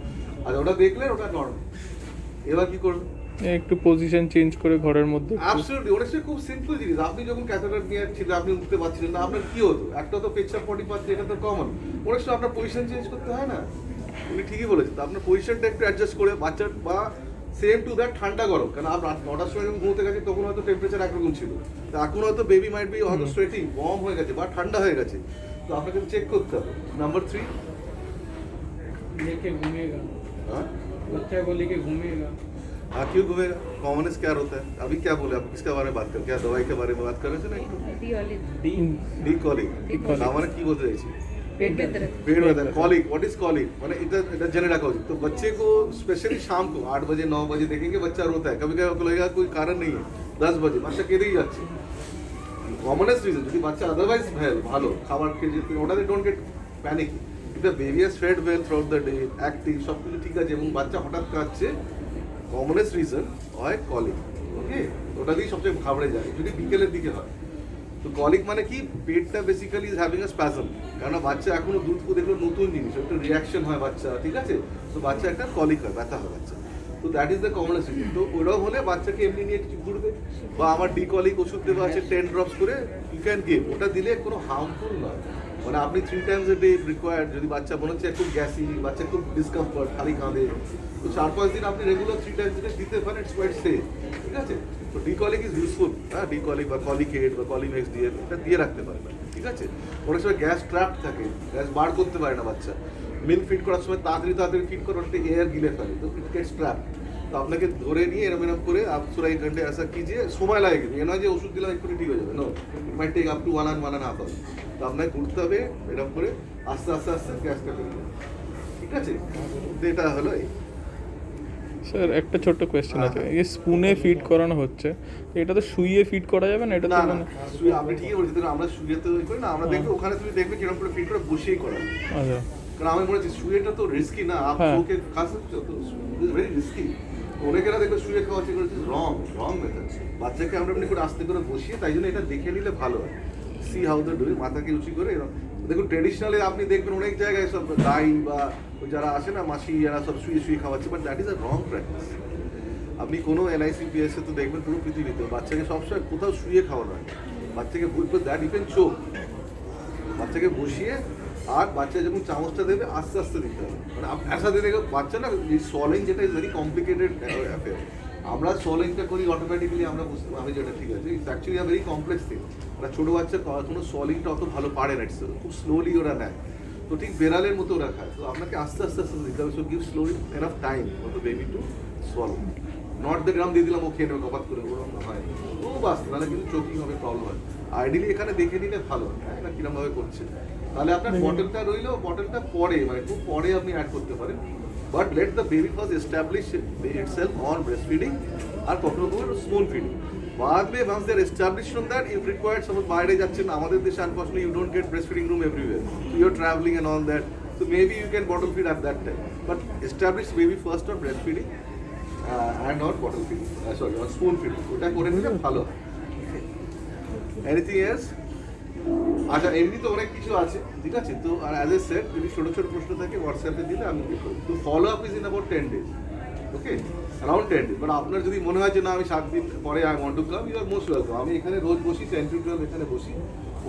আর ওটা দেখলেন ওটা নরমাল, এবার কি করবেন? একটু পজিশন চেঞ্জ করে ঘরের মধ্যে একটু- অ্যাবসলিউটলি, ওটা সে খুব সিম্পল জিনিস, আপনি যখন ক্যাথেটার নিয়ে ছিলেন, আপনি উঠতে পারছিলেন না, আপনার কি হতো? একটা তো পেচ্ছাপ পটি পাচ্ছে, এটা তো কমন, ওটা সে আপনার পজিশন চেঞ্জ করতে হয় না, উনি ঠিকই বলেছেন, তো আপনার পজিশনটা একটু অ্যাডজাস্ট করে বাচ্চার, বা সেম টু দ্যাট ঠান্ডা গরম, কারণ আপনার 9টার সময় যখন ঘুমোতে গেছে তখন হয়তো টেম্পারেচার একরকম ছিল, তো এখন হয়তো বেবি মাইট বি হয়তো সোয়েটিং, ওয়ার্ম হয়ে গেছে বা ঠান্ডা হয়ে গেছে, তো আপনাকে চেক করতে হবে। নাম্বার 3, लेके घूमेगा, हाँ बच्चा को लेके घूमेगा, हाँ, क्यों घूमेगा? कॉमनेस क्या होता है? अभी क्या बोले आप, किसके बारे में बात कर, क्या दवाई के बारे में बात कर रहे थे ना? डिओलिन, ডি কলিক, Decolic। মানে কি বলতে চাইছি? पेट में दर्द। पेट में दर्द, कॉलिक, व्हाट इज कॉलिक, মানে এটা জেনে রাখা উচিত। तो बच्चे को स्पेशली शाम को 8 बजे 9 बजे देखेंगे बच्चा रोता है, कभी कभी आपको लगेगा कोई कारण नहीं है, 10 बजे বাচ্চা কেঁদেই যাচ্ছে, কমনেস্ট রিজন, যদি বাচ্চা আদারওয়াইজ ভালো খাবার খেয়ে যেতে, ওটাতে don't get panic, the baby has fed well throughout the day, active, সব কিছু ঠিক আছে, এবং বাচ্চা হঠাৎ কাঁদছে, কমনেস্ট রিজন হয় কলিক, ওকে, ওটা দিয়ে সবচেয়ে ঘাবড়ে যায় যদি বিকেলের দিকে হয়। তো কলিক মানে কি, পেটটা basically is having a spasm, কারণ বাচ্চা এখনো দুধ দেখলো নতুন জিনিস, একটু রিয়াকশন হয় বাচ্চা, ঠিক আছে, তো বাচ্চা একটা কলিক হয়, ব্যথা হয় বাচ্চা, তো that is the commonest reason. তো ওরাও হলে বাচ্চাকে এমনি নিয়ে কিছু ঘুরবে, বা আমার ডিকলিক ওষুধ দেওয়া আছে 10 ড্রপস করে, ইউ ক্যান গিভ, ওটা দিলে কোনো হার্মফুল নয়, মানে আপনি 3 টাইমস এ ডে রিকোয়ার্ড, যদি বাচ্চা মনে হচ্ছে খুব গ্যাসি, বাচ্চা খুব ডিসকমফর্ট, খালি কাঁদে, তো 4-5 দিন আপনি রেগুলার 3 টাইমস এ ডে দিতে পারেন, ইটস কোয়াইট সেফ, ঠিক আছে। তো ডিকলিক ইজ ইউজফুল, হ্যাঁ, ডিকলিক বা কলিকেট বা কলিমেক্স দিয়ে এটা দিয়ে রাখতে পারবেন, ঠিক আছে। অনেক সময় গ্যাস ট্র্যাপ থাকে, গ্যাস বার করতে পারে না বাচ্চা, মিল্ক ফিড করার সময় তাড়াতাড়ি ফিড করে ওটা এয়ার গিলে ফেলে, তো ইট গেটস ট্র্যাপ, তো আপনাকে ধরে নিয়ে এরম করে आप पूरा 1 घंटे ऐसा कीजिए, সময় লাগে কিন্তু, এ নয় যে ওষুধ দিলাম একটু ঠিক হয়ে যাবে, no, it might take up to 1.5 hours, তো আপনাকে ঘুরতে হবে এরকম করে, আস্তে আস্তে গ্যাসটা কমে যাবে, ঠিক আছে। তো এটা হলো এই। স্যার একটা ছোট্ট কোয়েশ্চেন আছে, হ্যাঁ। এই স্পুনে ফিড করানো হচ্ছে, এটা তো শুইয়ে ফিড করা যাবে না, এটা তো না না, মানে শুয়ে আপনি ঠিকই বলছেন, দেখুন আমরা শুয়ে তো করি না, আমরা দেখবো ওখানে তুমি দেখবে কিরকম করে ফিট করে বসিয়েই করা, আচ্ছা, কারণ আমি মনে হচ্ছে শুয়েটা তো রিস্কি না, আপ হ্যাঁ। ওকে খা सकते हो, তো ভেরি রিস্কি, অনেকেরা দেখবে শুয়ে খাওয়া চেষ্টা করছে, রং মেথড, বাচ্চাকে আমরা এমনি করে আস্তে করে বসিয়ে, তাই জন্য এটা দেখে নিলে ভালো হয়, সি হাউ দ্য ডু, মাথাকে উঁচু করে এরকম, দেখুন ট্রেডিশনালি আপনি দেখবেন অনেক জায়গায় সব দাই বা যারা আসে না মাসি, এরা সব শুয়ে খাওয়াচ্ছে, but that is a wrong practice. আপনি কোনো NICPS এ তো দেখবেন পুরো পৃথিবীতে বাচ্চাকে সবসময় কোথাও শুয়ে খাওয়ানো হয়, বাচ্চাকে ভুলবে দ্যাট ইউ ক্যান চোক, বাচ্চাকে বসিয়ে, আর বাচ্চা যখন চামচটা দেবে আস্তে আস্তে দিতে হবে, মানে আশা দিয়ে দেখো বাচ্চা না, এই সলিং যেটা ইজ ভেরি কমপ্লিকেটেড অ্যাফেয়ার, আমরা সলিংটা করি অটোমেটিক্যালি, আমরা বুঝতে পারি যেটা ঠিক আছে, it's actually a very complex thing, ওরা ছোটো বাচ্চা কোনো সলিংটা অত ভালো পারে না, ইটস খুব স্লোলি ওরা নেয়, তো ঠিক বেড়ালের মতো ওরা খায়, তো আপনাকে আস্তে আস্তে দিতে হবে, so give slowly enough time for the baby to swallow, not the গ্রাম দিয়ে দিলাম ও খেয়ে নেবে কপাত করে, ওরকম হয় ও বাস, তাহলে কিন্তু চোকিং হবে, প্রবলেম হয়। আইডিয়ালি এখানে দেখে নিলে ভালো, হ্যাঁ না কিরম ভাবে করছে। তাহলে আপনার বটলটা রইলো, বটলটা পরে মানে খুব পরে আপনি অ্যাড করতে পারেন, but let the baby first establish itself on breast feeding আর কখনো কখনো স্পুন ফিডিং। बाद में once they are established on that, if required, suppose বাইরে যাচ্ছেন, আমাদের দেশে unfortunately you don't get breastfeeding room everywhere, so you're traveling and all that, so maybe you can bottle feed at that time, but establish baby first on breastfeeding and not bottle feeding, sorry, on spoon feeding, ওটা করে নিলে ভালো। Anything else? আচ্ছা, এমনি তো অনেক কিছু আছে, ঠিক আছে, তো আর অ্যাজ এ সেট যদি ছোটো ছোটো প্রশ্ন থাকে হোয়াটসঅ্যাপে দিলে আমি তো follow up is in about 10 days, okay, around 10 days, but আপনার যদি মনে হয় যে না আমি 7 দিন পরে I want to come, you are most welcome. আমি এখানে রোজ বসি, 10 to 12 এখানে বসি,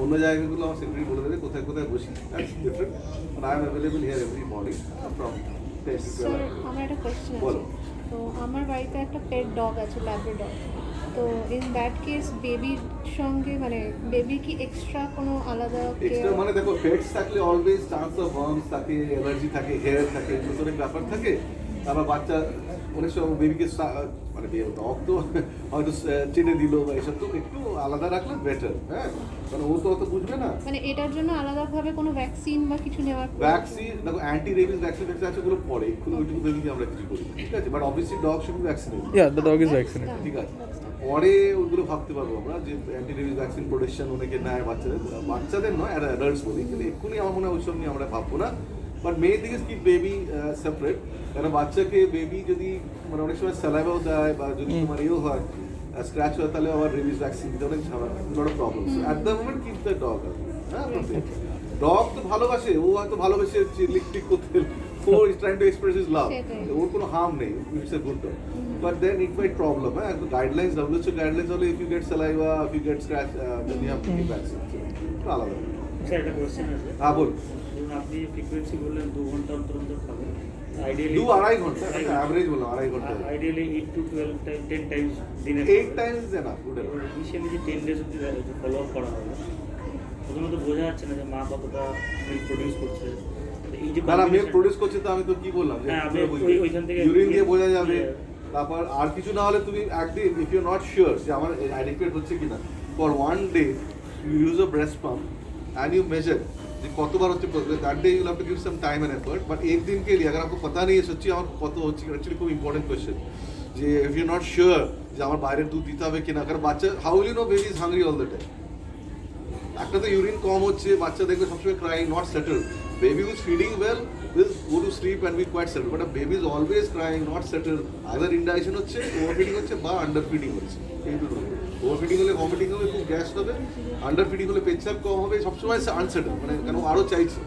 অন্য জায়গাগুলো আমার সেক্রেটারি বলে দেবে কোথায় কোথায় বসি, that's different, but I am available here every morning from 10 to sir 12। আমার একটা কোয়েশ্চেন বলো। আছে। তো আমার বাড়িতে একটা পেট ডগ আছে, ল্যাব্রাডর। তো ইন দ্যাট কেস বেবির সঙ্গে মানে বেবি কি এক্সট্রা কোনো আলাদা এক্সট্রা মানে দেখো, পেটস থাকলে অলওয়েজ চান্স অফ ওয়ার্মস থাকে, অ্যালার্জি থাকে, হেয়ার থাকে, এগুলো অনেক ব্যাপার থাকে। আবার বাচ্চা অনেক সময় বেবিকে মানে ডগ তো হয়তো চেনে দিল বা এসব, তো একটু আলাদা রাখলে বেটার, হ্যাঁ, কারণ ও তো অত বুঝবে না। মানে এটার জন্য আলাদাভাবে কোনো ভ্যাকসিন বা কিছু নেওয়ার ভ্যাকসিন দেখো, অ্যান্টি রেবিস ভ্যাকসিন আছে, ওগুলো পরে এক্ষুনি ওইটুকু বেবিকে আমরা কিছু করি, ঠিক আছে, but obviously dog should be vaccinated. Yeah, the dog is vaccinated. ঠিক আছে, পরে ওইগুলো ভাবতে পারবো আমরা যে অ্যান্টি রেবিস ভ্যাকসিন প্রোটেকশন অনেকে নেয় বাচ্চাদের নয়, আর অ্যাডাল্টস বলি, কিন্তু এক্ষুনি আমার মনে হয় ওইসব নিয়ে আমরা ভাববো না। But main thing is keep baby separate, কারণ বাচ্চাকে বেবি যদি মানে অনেক সময় স্যালাইভাও দেয় বা যদি তোমার ইয়েও হয়, স্ক্র্যাচ হয়, তাহলে আবার রেবিস ভ্যাকসিন দিতে অনেক ঝামেলা, lot of problem. At the moment keep the dog, হ্যাঁ, ডগ তো ভালোবাসে, ও হয়তো ভালোবেসে লিপস্টিক করতে, ও is trying to express his love, ওর কোনো হার্ম নেই, it's a good dog, but then it might problem. হ্যাঁ, গাইডলাইন্স, WHO গাইডলাইন্স হলে if you get saliva, if you get scratch, then you have to give vaccine, আলাদা। Sir একটা question আছে। হ্যাঁ বল। ধরুন আপনি ফ্রিকোয়েন্সি বললেন 2 ঘন্টা অন্তর অন্তর খাবেন, আইডিয়ালি 2-2.5 ঘন্টা, অ্যাভারেজ বললাম 2.5 ঘন্টা, আইডিয়ালি 8 to 12 টাইম 10 টাইমস দিনে 8 times is enough, good enough. Initially যে 10 ডেজ অব্দি ফলো আপ করা হবে, প্রথমত বোঝা যাচ্ছে না যে মা কতটা মিল্ক প্রডিউস করছে। তো এই যে না না, মিল্ক প্রডিউস করছে তো আমি তো কি বললাম যে হ্যাঁ, আমি ওইখান থেকে ইউরিন দিয়ে বোঝা যাবে। তারপর আর কিছু না হলে তুমি একদিন ইফ ইউ নট শিওর যে আমার অ্যাডিকুয়েট হচ্ছে কিনা, for one day you use a breast pump and you measure যে কতবার হচ্ছে, that day you have to give some time and effort, but एक दिन के लिए अगर आपको पता नहीं है सच्ची আমার কত হচ্ছে, एक्चुअली খুব ইম্পর্টেন্ট কোশ্চেন যে ইফ ইউ নট শিওর যে আমার বাইরের দুধ দিতে হবে কিনা, কারণ বাচ্চা how will you know baby is hungry all the time. একটা তো ইউরিন কম হচ্ছে, বাচ্চা দেখবে সবসময় crying, not settle. Baby with feeding well will go to sleep and be quite settle, but a baby is always crying, not settle, either indigestion হচ্ছে, over feeding হচ্ছে, বা আন্ডার ফিডিং হচ্ছে। এই দুটো, ওভার ফিডিং হলে vomiting হবে, খুব gas হবে, আন্ডার ফিডিং হলে পেচ্ছাপ কম হবে, সবসময় আনসেটেল, মানে কেন আরও চাইছে।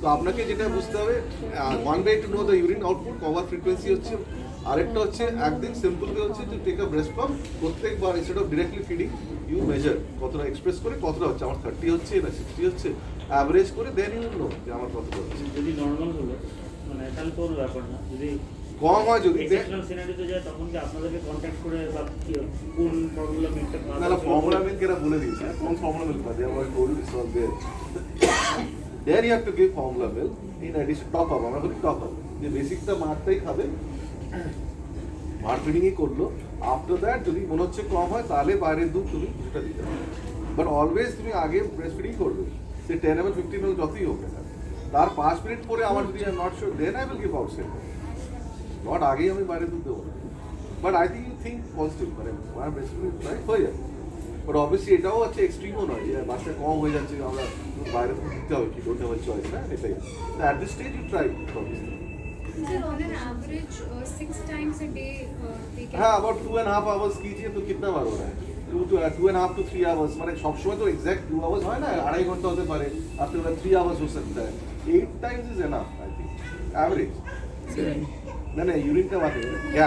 তো আপনাকে যেটা বুঝতে হবে, one way to know the urine output, cover frequency হচ্ছে, আরেকটা হচ্ছে একদিন সিম্পল ওয়ে হচ্ছে to take a breast pump, প্রত্যেকবার instead of directly feeding you measure কতটা এক্সপ্রেস করে কতটা হচ্ছে, আমার 30 হচ্ছে না 60 হচ্ছে, অ্যাভারেজ করে দেন ইউ নো যে আমার কতটা হচ্ছে। যদি নর্মাল হলো মানে তাহলে কোনো ব্যাপার না, যদি কম হয় যদি এক্সেপশনাল সিনারিওতে যায় তখন কি আপনাদেরকে কন্ট্যাক্ট করে বা কি কোন ফর্মুলা মিলটা না না, ফর্মুলা মিল্ক এরা বলে দিয়েছে, কোন ফর্মুলা মিল্ক পাবে, আমার told this all there there you have to give formula milk in addition, top up, আমরা বলি টপ আপ, যে বেসিকটা মারটাই খাবে, মার ফিডিংই করলো, আফটার দ্যাট যদি মনে হচ্ছে কম হয় তাহলে বাইরের দুধ তুমি কিছুটা দিতে হবে, বাট অলওয়েজ তুমি আগে ব্রেস্ট ফিডিং করবে, সে 10 ml 15 ml যতই হোক না, তার 5 মিনিট পরে আমার যদি I am not sure then I will give outside, not আগেই আমি বাইরে দুধ দেবো না। But I think you think positive, মানে আমার ব্রেস্ট ফিডিং রাইট হয়ে যাবে, বাট অবভিয়াসলি এটাও হচ্ছে এক্সট্রিমও নয় যে বাচ্চা কম হয়ে যাচ্ছে আমরা বাইরে দুধ দিতে হবে, কি ডোন্ট হ্যাভ আ চয়েস, হ্যাঁ এটাই। At this stage you try obviously. Sir, on an average, 6 times a day, they can. हाँ, about 2.5 hours कीजिए तो कितना बार हो रहा है? 2.5 to 3 hours, মানে সবসময় তো এক্সাক্ট 2 hours হয় না, 2.5 ঘন্টা হতে পারে, आपके पास 3 hours हो सकता है, 8 times is enough I think, average। ना ना, यूरिन का बात है क्या?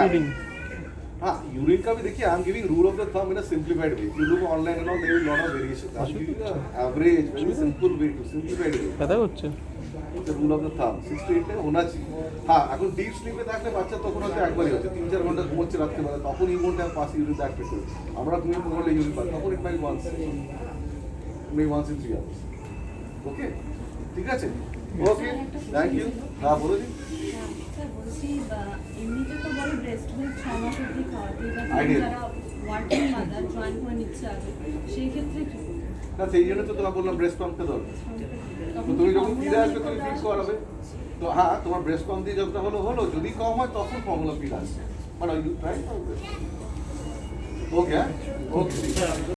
हाँ, यूरिन का भी देखिए, I am giving rule of the thumb in a simplified way, you look online and all there is lot of variation, I am giving a average very simple way to simplified way, ব্যথা করছে? the rule of the thumb 6 to 8 টাকা হোনা চাই। হ্যাঁ, এখন deep স্লিপে থাকলে বাচ্চা তখন হয়তো একবারই হচ্ছে, 3-4 ঘন্টা ঘুমোচ্ছে রাত্রেবেলা, তখন you won't have pass urine that frequent, আমরা ঘুমিয়ে পড়লে ইউরিন পাই, তখন it might once in 3 hours, okay ঠিক আছে, ওকে থ্যাংক ইউ। হ্যাঁ বলে দিন। স্যার বলছি এমনিতে তো বলে ব্রেস্ট মিল্ক 6 মাস অবধি খাওয়াতে বা Ideal. যারা ওয়ার্কিং মাদার জয়েন করে নিচ্ছে আগে সেই ক্ষেত্রে কি করবে? না সেই জন্য তো তোমার বললাম ব্রেস্ট পাম্পটা দরকার। তো তখন তুমি কি যখন ফিরে formula আসবে তুমি method ফিট করাবে। তো হ্যাঁ তোমার ব্রেস্ট পাম্প দিয়ে যতটা হলো যদি কম হয় তখন ফর্মুলা ফিট আসবে। মানে ইউ ট্রাই ওকে ওকে।